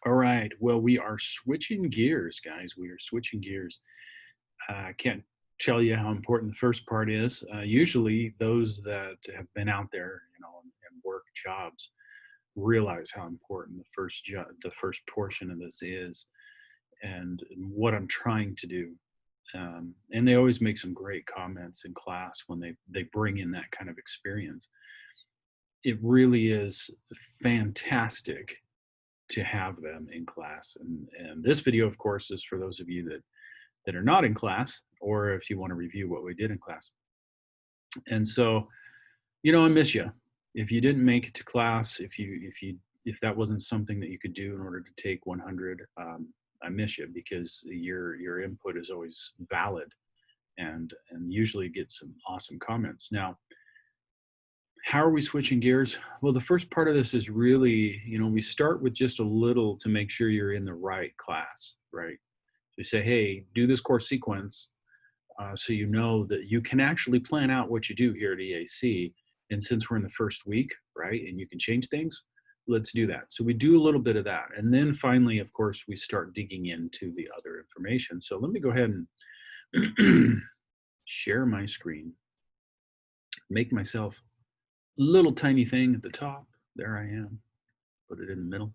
All right. Well, we are switching gears, guys. We are switching gears. I can't tell you how important the first part is. Usually, those that have been out there, and work jobs realize how important the first portion of this is, and what I'm trying to do. And they always make some great comments in class when they bring in that kind of experience. It really is fantastic to have them in class. And this video, of course, is for those of you that are not in class, or if you want to review what we did in class. And so, I miss you. If you didn't make it to class, if that wasn't something that you could do in order to take 100, I miss you because your input is always valid and usually get some awesome comments. Now, how are we switching gears? Well, the first part of this is really, we start with just a little to make sure you're in the right class, right? So you say, hey, do this course sequence, so you know that you can actually plan out what you do here at EAC. And since we're in the first week, right, and you can change things, let's do that. So we do a little bit of that. And then finally, of course, we start digging into the other information. So let me go ahead and share my screen, make myself little tiny thing at the top. There I am. Put it in the middle.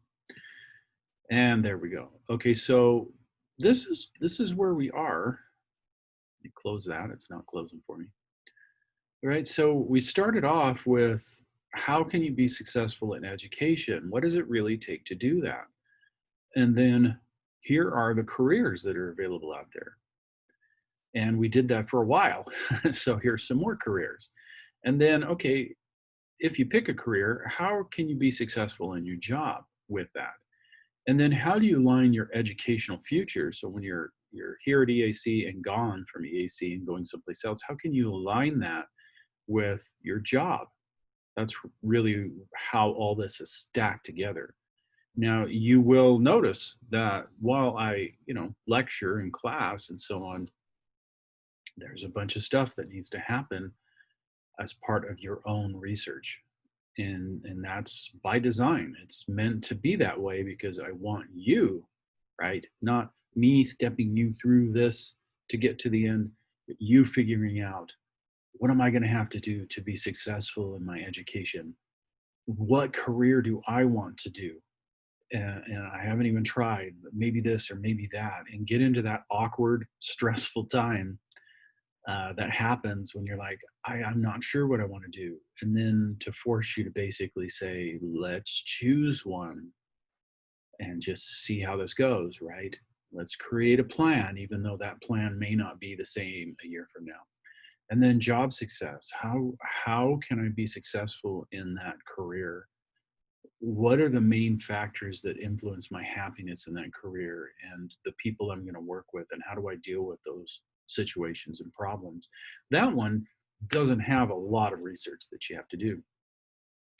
And there we go. Okay, so this is where we are. Let me close that. It's not closing for me. All right, so we started off with how can you be successful in education? What does it really take to do that? And then here are the careers that are available out there. And we did that for a while. So here's some more careers. And then, okay, if you pick a career, how can you be successful in your job with that? And then how do you align your educational future? So when you're here at EAC and gone from EAC and going someplace else, how can you align that with your job? That's really how all this is stacked together. Now, you will notice that while I, lecture in class and so on, there's a bunch of stuff that needs to happen as part of your own research. And that's by design. It's meant to be that way because I want you, right? Not me stepping you through this to get to the end, but you figuring out, what am I going to have to do to be successful in my education? What career do I want to do? And I haven't even tried, but maybe this or maybe that, and get into that awkward, stressful time that happens when you're like, I'm not sure what I want to do. And then to force you to basically say, let's choose one and just see how this goes, right? Let's create a plan, even though that plan may not be the same a year from now. And then job success. How can I be successful in that career? What are the main factors that influence my happiness in that career and the people I'm going to work with, and how do I deal with those situations and problems? That one doesn't have a lot of research that you have to do.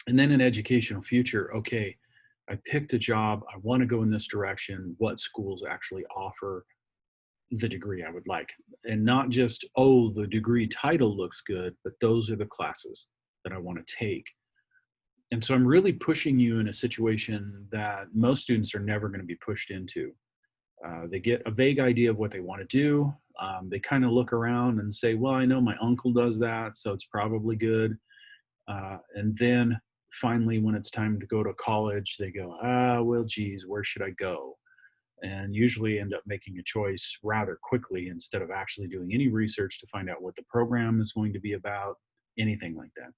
And then an educational future. Okay, I picked a job. I want to go in this direction. What schools actually offer the degree I would like? And not just, oh, the degree title looks good, but those are the classes that I want to take. And so I'm really pushing you in a situation that most students are never going to be pushed into. They get a vague idea of what they want to do. They kind of look around and say, well, I know my uncle does that, so it's probably good. And then finally, when it's time to go to college, they go, well, geez, where should I go? And usually end up making a choice rather quickly instead of actually doing any research to find out what the program is going to be about, anything like that.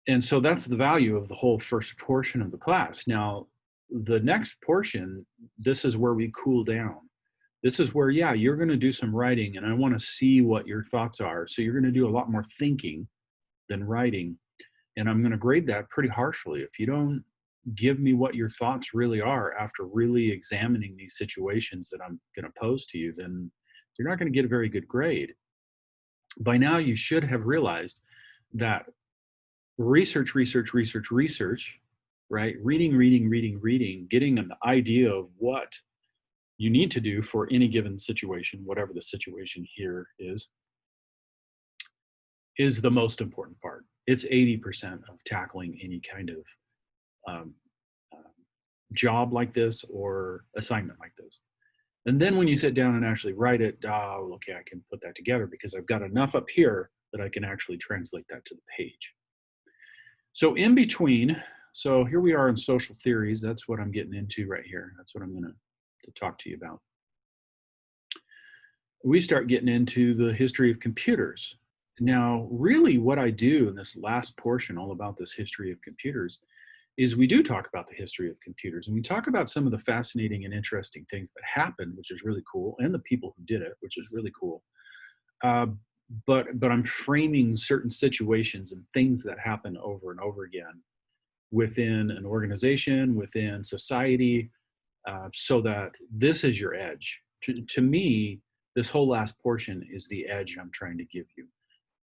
And so that's the value of the whole first portion of the class. Now, the next portion, this is where we cool down. This is where, yeah, you're going to do some writing, and I want to see what your thoughts are. So you're going to do a lot more thinking than writing. And I'm going to grade that pretty harshly. If you don't give me what your thoughts really are after really examining these situations that I'm going to pose to you, then you're not going to get a very good grade. By now, you should have realized that research, right? Reading, getting an idea of what you need to do for any given situation, whatever the situation here is the most important part. It's 80% of tackling any kind of um, job like this or assignment like this. And then when you sit down and actually write it, oh, okay, I can put that together because I've got enough up here that I can actually translate that to the page. So in between, so here we are in social theories. That's what I'm getting into right here. That's what I'm going to talk to you about. We start getting into the history of computers. Now, really what I do in this last portion, all about this history of computers, is we do talk about the history of computers, and we talk about some of the fascinating and interesting things that happened, which is really cool, and the people who did it, which is really cool. Uh, but I'm framing certain situations and things that happen over and over again within an organization, within society, so that this is your edge. To me, this whole last portion is the edge I'm trying to give you.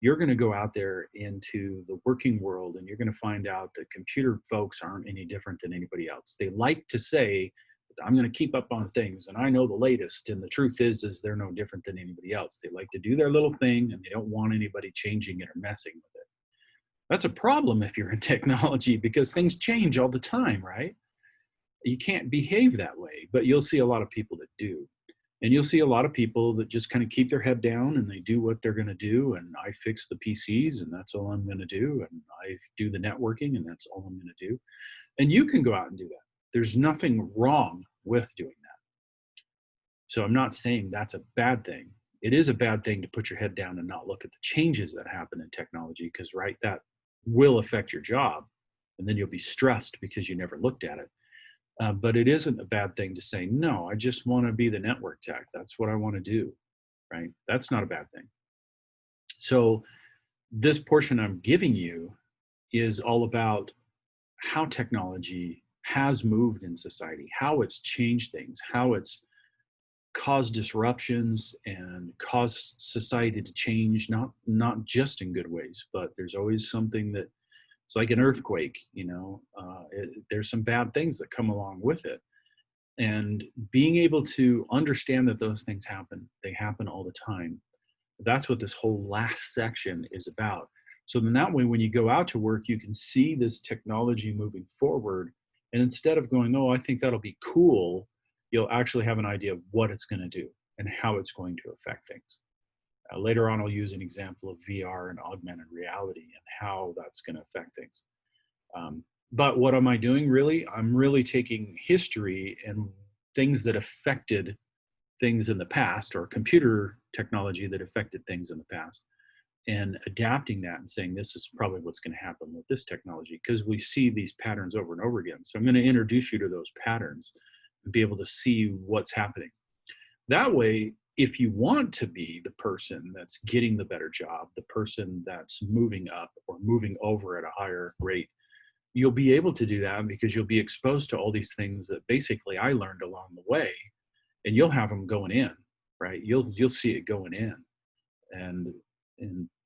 You're going to go out there into the working world and you're going to find out that computer folks aren't any different than anybody else. They like to say, I'm going to keep up on things and I know the latest. And the truth is they're no different than anybody else. They like to do their little thing and they don't want anybody changing it or messing with it. That's a problem if you're in technology because things change all the time, right? You can't behave that way, but you'll see a lot of people that do. And you'll see a lot of people that just kind of keep their head down and they do what they're going to do. And I fix the PCs and that's all I'm going to do. And I do the networking and that's all I'm going to do. And you can go out and do that. There's nothing wrong with doing that. So I'm not saying that's a bad thing. It is a bad thing to put your head down and not look at the changes that happen in technology because, right, that will affect your job. And then you'll be stressed because you never looked at it. But it isn't a bad thing to say, no, I just want to be the network tech. That's what I want to do, right? That's not a bad thing. So this portion I'm giving you is all about how technology has moved in society, how it's changed things, how it's caused disruptions and caused society to change, not just in good ways, but there's always something that it's like an earthquake, there's some bad things that come along with it. And being able to understand that those things happen, they happen all the time. That's what this whole last section is about. So then that way, when you go out to work, you can see this technology moving forward. And instead of going, oh, I think that'll be cool, you'll actually have an idea of what it's going to do and how it's going to affect things. Later on, I'll use an example of VR and augmented reality and how that's going to affect things. But what am I doing really? I'm really taking history and things that affected things in the past or computer technology that affected things in the past and adapting that and saying this is probably what's going to happen with this technology because we see these patterns over and over again. So I'm going to introduce you to those patterns and be able to see what's happening. That way, if you want to be the person that's getting the better job, the person that's moving up or moving over at a higher rate, you'll be able to do that because you'll be exposed to all these things that basically I learned along the way, and you'll have them going in, right? You'll see it going in. And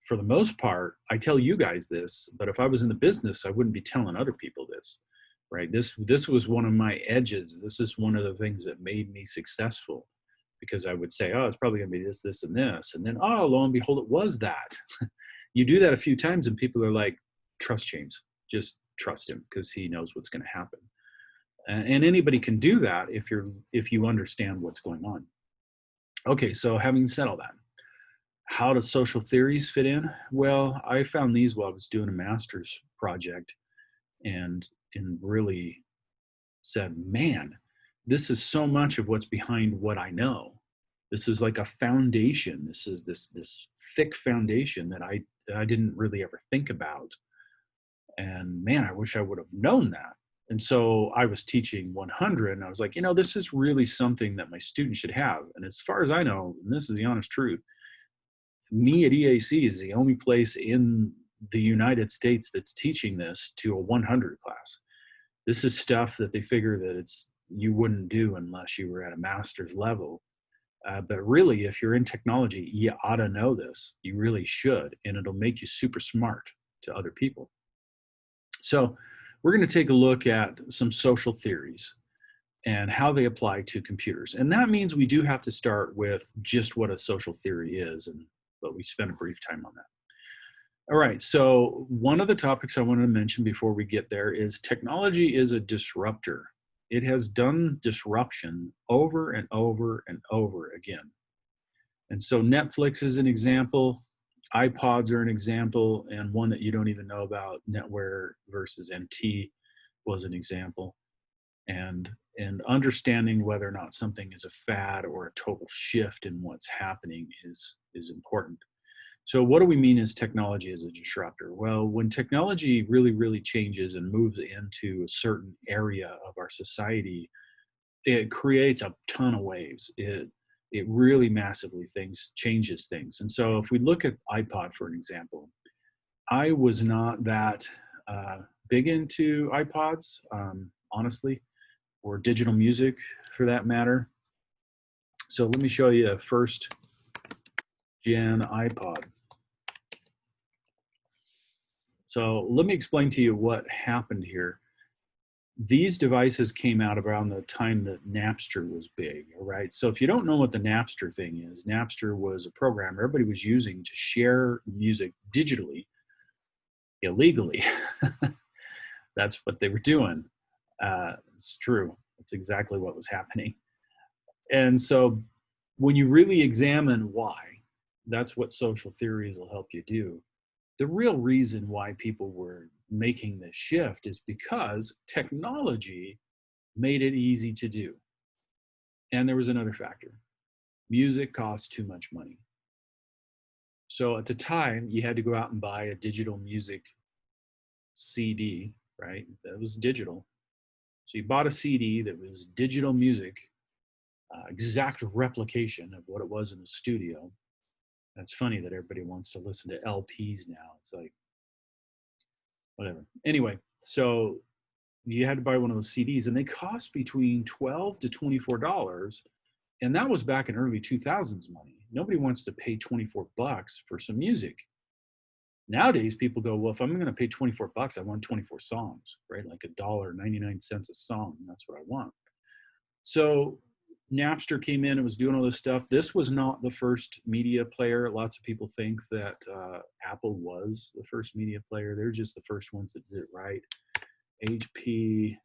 for the most part, I tell you guys this, but if I was in the business, I wouldn't be telling other people this, right? This was one of my edges. This is one of the things that made me successful. Because I would say, oh, it's probably going to be this, this, and this. And then, oh, lo and behold, it was that. You do that a few times and people are like, trust James. Just trust him because he knows what's going to happen. And anybody can do that if you understand what's going on. Okay, so having said all that, how do social theories fit in? Well, I found these while I was doing a master's project and really said, man, this is so much of what's behind what I know. This is like a foundation. This is this thick foundation that I didn't really ever think about. And man, I wish I would have known that. And so I was teaching 100 and I was like, this is really something that my students should have. And as far as I know, and this is the honest truth, me at EAC is the only place in the United States that's teaching this to a 100 class. This is stuff that they figure that you wouldn't do unless you were at a master's level. But really, if you're in technology, you ought to know this. You really should, and it'll make you super smart to other people. So we're going to take a look at some social theories and how they apply to computers. And that means we do have to start with just what a social theory is, but we spent a brief time on that. All right, so one of the topics I wanted to mention before we get there is technology is a disruptor. It has done disruption over and over and over again. And so Netflix is an example, iPods are an example, and one that you don't even know about, Netwear versus MT was an example. And understanding whether or not something is a fad or a total shift in what's happening is important. So what do we mean as technology as a disruptor? Well, when technology really changes and moves into a certain area of our society, it creates a ton of waves. It really massively changes things. And so if we look at iPod for an example, I was not that big into iPods, honestly, or digital music for that matter. So let me show you a first gen iPod. So let me explain to you what happened here. These devices came out around the time that Napster was big, all right? So if you don't know what the Napster thing is, Napster was a program everybody was using to share music digitally, illegally. That's what they were doing. It's true. It's exactly what was happening. And so when you really examine why, that's what social theories will help you do. The real reason why people were making this shift is because technology made it easy to do. And there was another factor. Music costs too much money. So at the time, you had to go out and buy a digital music CD, right? That was digital. So you bought a CD that was digital music, exact replication of what it was in the studio. That's funny that everybody wants to listen to LPs now. It's like, whatever. Anyway, so you had to buy one of those CDs, and they cost between $12 to $24, and that was back in early 2000s money. Nobody wants to pay 24 bucks for some music. Nowadays, people go, well, if I'm going to pay 24 bucks, I want 24 songs, right? Like $1.99 a song. That's what I want. So Napster came in and was doing all this stuff. This was not the first media player. Lots of people think that Apple was the first media player. They're just the first ones that did it right. HP.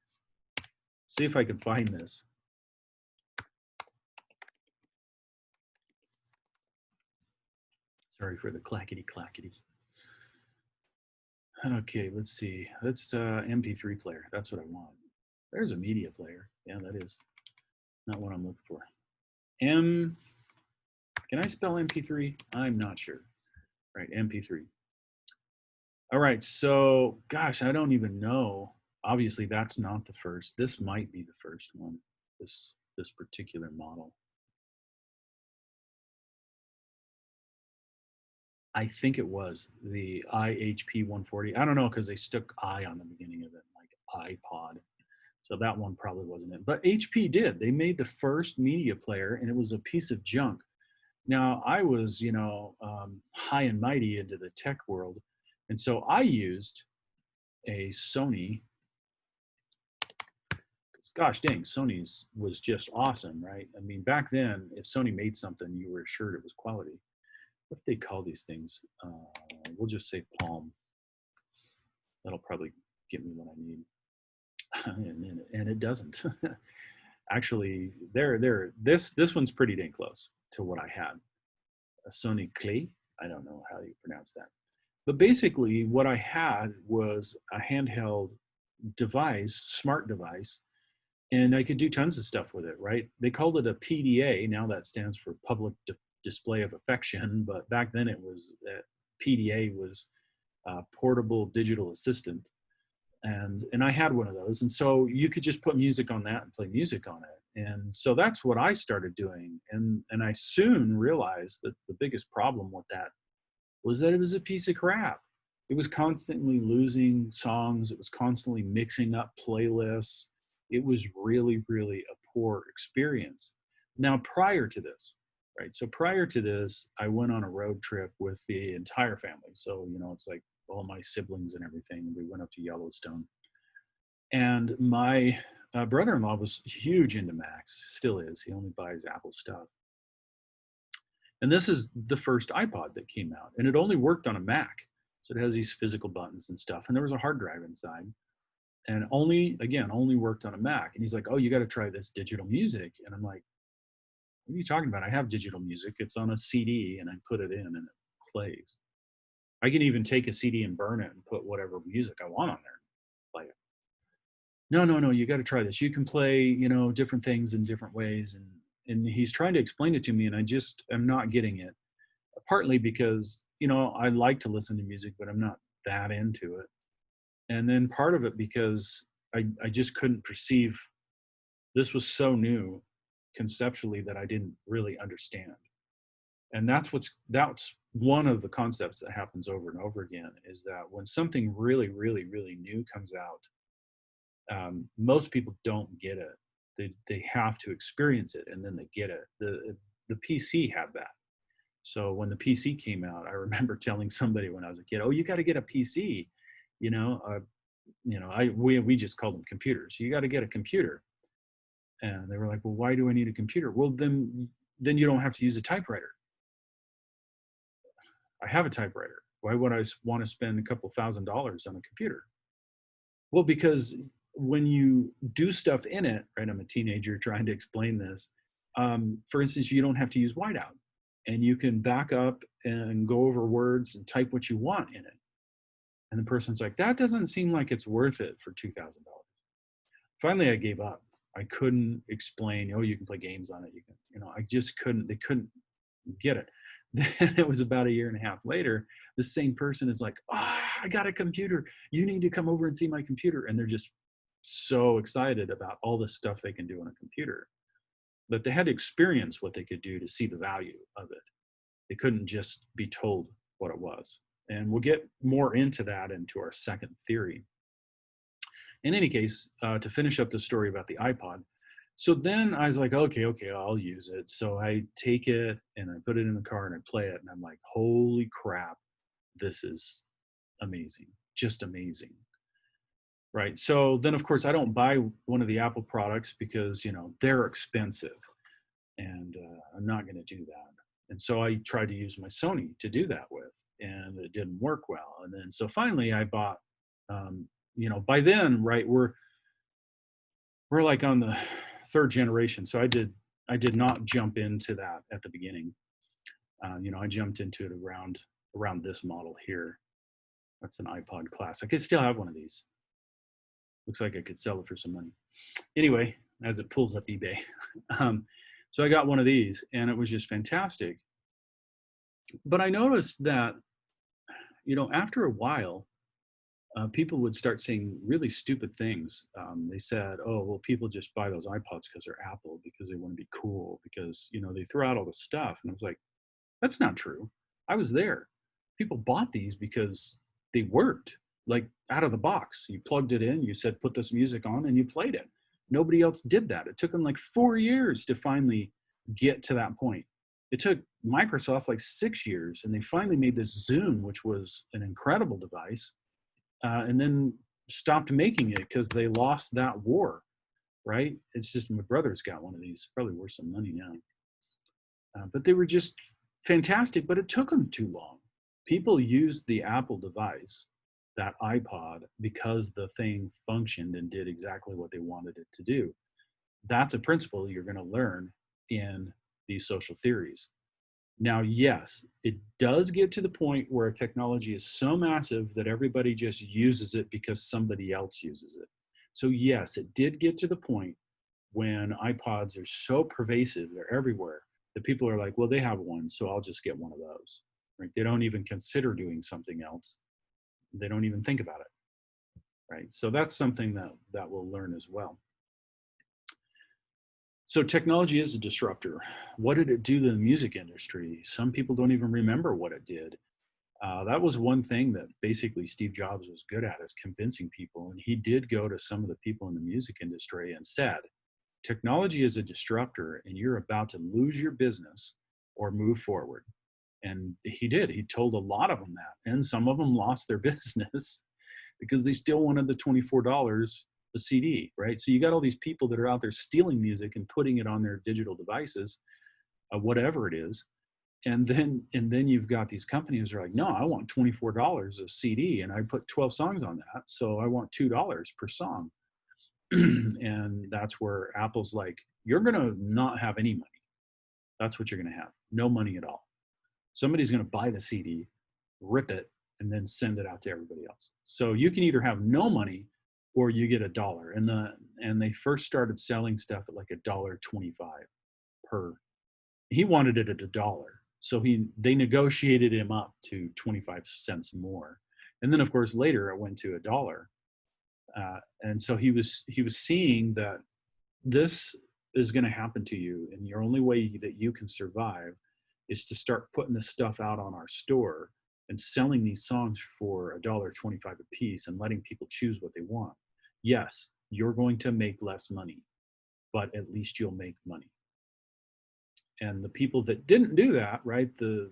See if I can find this. Sorry for the clackety clackety. Okay, let's see. That's MP3 player. That's what I want. There's a media player. Yeah, that is not what I'm looking for. Can I spell MP3? I'm not sure. Right, MP3. All right, so gosh, I don't even know. Obviously, that's not the first. This might be the first one, this particular model. I think it was the IHP 140. I don't know because they stuck I on the beginning of it, like iPod. So that one probably wasn't it. But HP did. They made the first media player, and it was a piece of junk. Now, I was, high and mighty into the tech world. And so I used a Sony. Gosh dang, Sony's was just awesome, right? I mean, back then, if Sony made something, you were assured it was quality. What do they call these things? We'll just say Palm. That'll probably get me what I need. and it doesn't. Actually, this one's pretty dang close to what I had. A Sony Clay. I don't know how you pronounce that. But basically, what I had was a handheld device, smart device, and I could do tons of stuff with it, right? They called it a PDA. Now that stands for Public Display of Affection, but back then it was PDA was Portable Digital Assistant, and I had one of those, and so you could just put music on that and play music on it, and so that's what I started doing, and I soon realized that the biggest problem with that was that it was a piece of crap. It was constantly losing songs. It was constantly mixing up playlists. It was really a poor experience. Now, prior to this, right? So prior to this, I went on a road trip with the entire family. So, it's like all my siblings and everything. We went up to Yellowstone. And my brother-in-law was huge into Macs, still is. He only buys Apple stuff. And this is the first iPod that came out, and it only worked on a Mac. So it has these physical buttons and stuff, and there was a hard drive inside. and only worked on a Mac. And he's like, "Oh, you got to try this digital music." And I'm like, "What are you talking about? I have digital music. It's on a CD, and I put it in, and it plays. I can even take a CD and burn it and put whatever music I want on there, and play it." No, no, no, you got to try this. You can play, different things in different ways, and he's trying to explain it to me, and I just am not getting it. Partly because I like to listen to music, but I'm not that into it, and then part of it because I just couldn't perceive, this was so new conceptually that I didn't really understand. And that's one of the concepts that happens over and over again, is that when something really, really, really new comes out, most people don't get it. They have to experience it and then they get it. The PC had that. So when the PC came out, I remember telling somebody when I was a kid, "Oh, you got to get a PC." You know, uh, we just called them computers. You got to get a computer, and they were like, "Well, why do I need a computer?" Well, then you don't have to use a typewriter. I have a typewriter. Why would I want to spend a couple $1,000s on a computer? Well, because when you do stuff in it, right? I'm a teenager trying to explain this. For instance, you don't have to use whiteout, and you can back up and go over words and type what you want in it. And the person's like, "That doesn't seem like it's worth it for $2,000." Finally, I gave up. I couldn't explain, "Oh, you can play games on it. You can," I just couldn't. They couldn't get it. Then it was about a year and a half later, the same person is like, I got a computer. You need to come over and see my computer." And they're just so excited about all the stuff they can do on a computer. But they had to experience what they could do to see the value of it. They couldn't just be told what it was. And we'll get more into that into our second theory. In any case, to finish up the story about the iPod, so then I was like, "Okay, okay, I'll use it." So I take it and I put it in the car and I play it, and I'm like, "Holy crap, this is amazing, just amazing." Right. So then, of course, I don't buy one of the Apple products because, they're expensive, and I'm not going to do that. And so I tried to use my Sony to do that with, and it didn't work well. And then, so finally I bought, by then, right, we're like on the third generation. So I did not jump into that at the beginning. I jumped into it around this model here. That's an iPod Classic. I still have one of these. Looks like I could sell it for some money. Anyway, as it pulls up eBay. um, so I got one of these, and it was just fantastic. But I noticed that, after a while, people would start saying really stupid things. They said, "Oh, well, people just buy those iPods because they're Apple, because they want to be cool, because they throw out all the stuff." And I was like, "That's not true. I was there. People bought these because they worked, like out of the box. You plugged it in, you said, 'Put this music on,' and you played it. Nobody else did that. It took them like 4 years to finally get to that point. It took Microsoft like 6 years, and they finally made this Zoom, which was an incredible device, and then stopped making it because they lost that war, right? It's just my brother's got one of these, probably worth some money now. But they were just fantastic, but it took them too long. People used the Apple device, that iPod, because the thing functioned and did exactly what they wanted it to do. That's a principle you're going to learn in these social theories. Now, yes, it does get to the point where technology is so massive that everybody just uses it because somebody else uses it. So yes, it did get to the point when iPods are so pervasive, they're everywhere, that people are like, "Well, they have one, so I'll just get one of those." Right? They don't even consider doing something else. They don't even think about it. Right? So that's something that we'll learn as well. So technology is a disruptor. What did it do to the music industry? Some people don't even remember what it did. That was one thing that basically Steve Jobs was good at, is convincing people. And he did go to some of the people in the music industry and said, "Technology is a disruptor, and you're about to lose your business or move forward." And he did. He told a lot of them that. And some of them lost their business because they still wanted the $24 a CD, right? So you got all these people that are out there stealing music and putting it on their digital devices, whatever it is. And then you've got these companies that are like, no, I want $24 a CD, and I put 12 songs on that, so I want $2 per song. And that's where Apple's like, you're gonna not have any money. That's what you're gonna have. No money at all. Somebody's gonna buy the CD, rip it, and then send it out to everybody else. So you can either have no money or you get $1. And they first started selling stuff at like $1.25 per. He wanted it at $1. So they negotiated him up to 25 cents more. And then of course later it went to $1. And so he was seeing that this is going to happen to you, and your only way that you can survive is to start putting this stuff out on our store and selling these songs for $1.25 a piece and letting people choose what they want. Yes, you're going to make less money, but at least you'll make money. And the people that didn't do that, right, the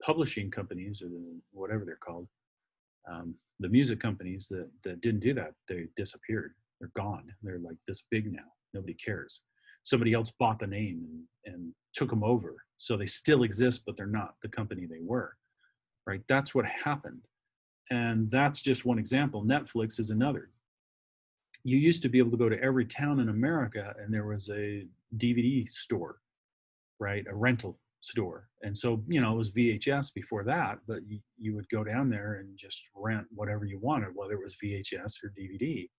publishing companies, or whatever they're called, the music companies that didn't do that, they disappeared. They're gone. They're like this big now. Nobody cares. Somebody else bought the name and took them over. So they still exist, but they're not the company they were, right? That's what happened. And that's just one example. Netflix is another. You used to be able to go to every town in America and there was a DVD store, right? A rental store. And so, it was VHS before that, but you would go down there and just rent whatever you wanted, whether it was VHS or DVD.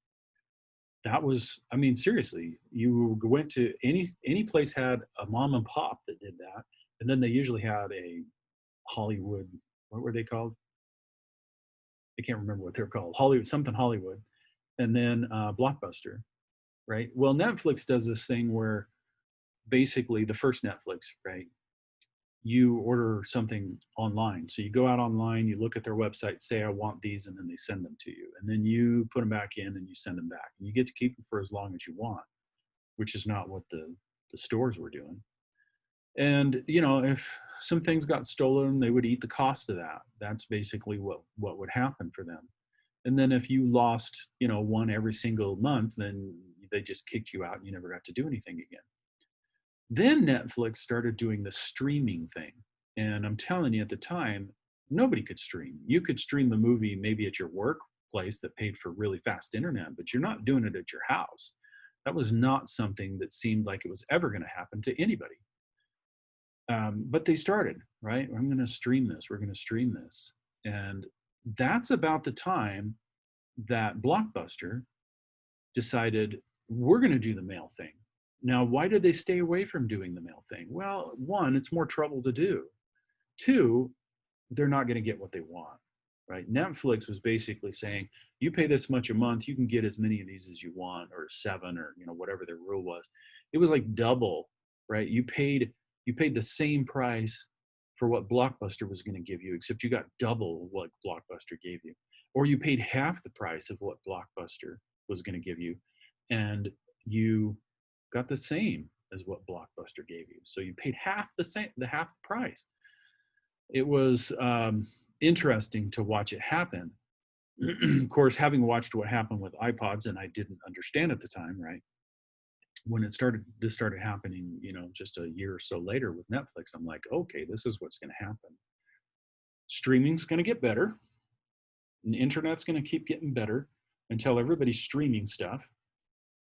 That was, I mean, seriously, you went to any place had a mom and pop that did that. And then they usually had a Hollywood, what were they called? I can't remember what they're called. Hollywood. And then Blockbuster, right? Well, Netflix does this thing where basically the first Netflix, right? You order something online. So you go out online, you look at their website, say, I want these, and then they send them to you. And then you put them back in and you send them back. And you get to keep them for as long as you want, which is not what the stores were doing. And, if some things got stolen, they would eat the cost of that. That's basically what would happen for them. And then if you lost, one every single month, then they just kicked you out and you never got to do anything again. Then Netflix started doing the streaming thing. And I'm telling you, at the time, nobody could stream. You could stream the movie maybe at your workplace that paid for really fast internet, but you're not doing it at your house. That was not something that seemed like it was ever going to happen to anybody. But they started, right? I'm going to stream this. We're going to stream this. And that's about the time that Blockbuster decided, we're going to do the mail thing. Now, why did they stay away from doing the mail thing? Well, one, it's more trouble to do. Two, they're not going to get what they want, right? Netflix was basically saying, you pay this much a month, you can get as many of these as you want, or 7, or whatever their rule was. It was like double, right? You paid the same price for what Blockbuster was going to give you, except you got double what Blockbuster gave you. Or you paid half the price of what Blockbuster was going to give you, and you got the same as what Blockbuster gave you. So you paid half the price. It was interesting to watch it happen. Of course, having watched what happened with iPods, and I didn't understand at the time, right? When this started happening, just a year or so later with Netflix, I'm like, okay, this is what's going to happen. Streaming's going to get better, and the internet's going to keep getting better until everybody's streaming stuff.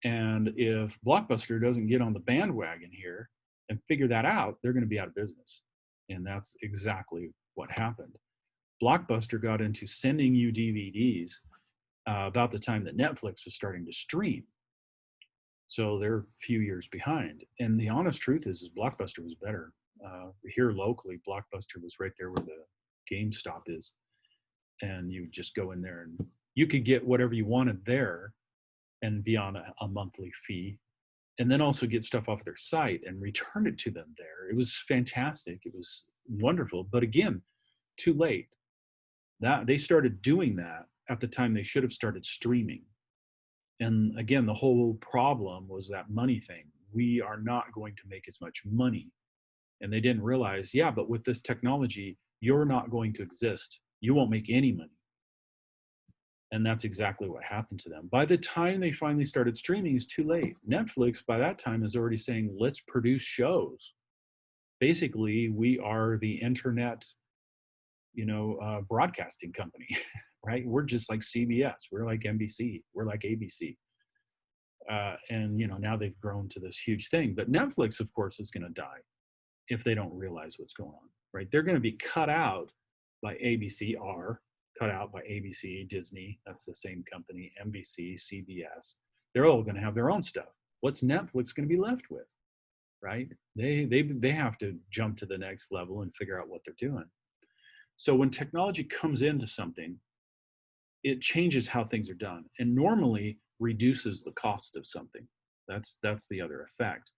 And if Blockbuster doesn't get on the bandwagon here and figure that out, they're going to be out of business. And that's exactly what happened. Blockbuster got into sending you DVDs about the time that Netflix was starting to stream. So they're a few years behind. And the honest truth is Blockbuster was better. Here locally, Blockbuster was right there where the GameStop is. And you just go in there and you could get whatever you wanted there and be on a monthly fee, and then also get stuff off their site and return it to them there. It was fantastic. It was wonderful. But again, too late. That they started doing that at the time they should have started streaming. And again, the whole problem was that money thing. We are not going to make as much money. And they didn't realize, yeah, but with this technology, you're not going to exist. You won't make any money. And that's exactly what happened to them. By the time they finally started streaming, it's too late. Netflix, by that time, is already saying, let's produce shows basically we are the internet, broadcasting company, right? We're just like CBS, we're like NBC, we're like ABC. And now they've grown to this huge thing. But Netflix, of course, is going to die if they don't realize what's going on, right? They're going to be cut out by ABC, are cut out by ABC, Disney, that's the same company, NBC, CBS. They're all going to have their own stuff. What's Netflix going to be left with, right? They have to jump to the next level and figure out what they're doing. So when technology comes into something, it changes how things are done and normally reduces the cost of something. That's the other effect.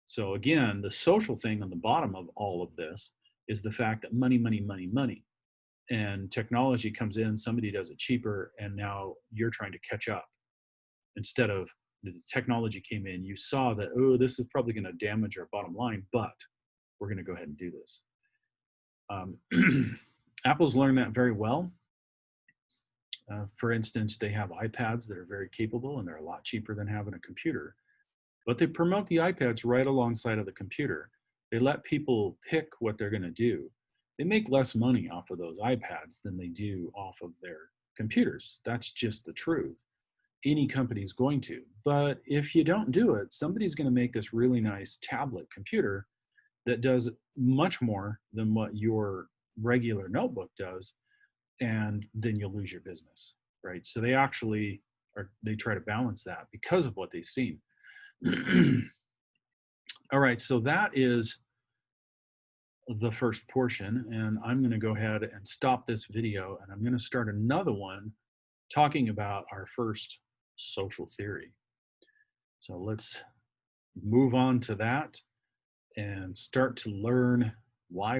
So again, the social thing on the bottom of all of this is the fact that money, money, money, money. And technology comes in, somebody does it cheaper, and now you're trying to catch up. Instead of the technology came in, you saw that, oh, this is probably going to damage our bottom line, but we're going to go ahead and do this. Apple's learned that very well. For instance, they have iPads that are very capable and they're a lot cheaper than having a computer. But they promote the iPads right alongside of the computer. They let people pick what they're going to do. They make less money off of those iPads than they do off of their computers. That's just the truth. Any company is going to. But if you don't do it, somebody's going to make this really nice tablet computer that does much more than what your regular notebook does, and then you'll lose your business, right? So they actually they try to balance that because of what they've seen. All right, so that is the first portion, and I'm going to go ahead and stop this video, and I'm going to start another one talking about our first social theory. So let's move on to that and start to learn why.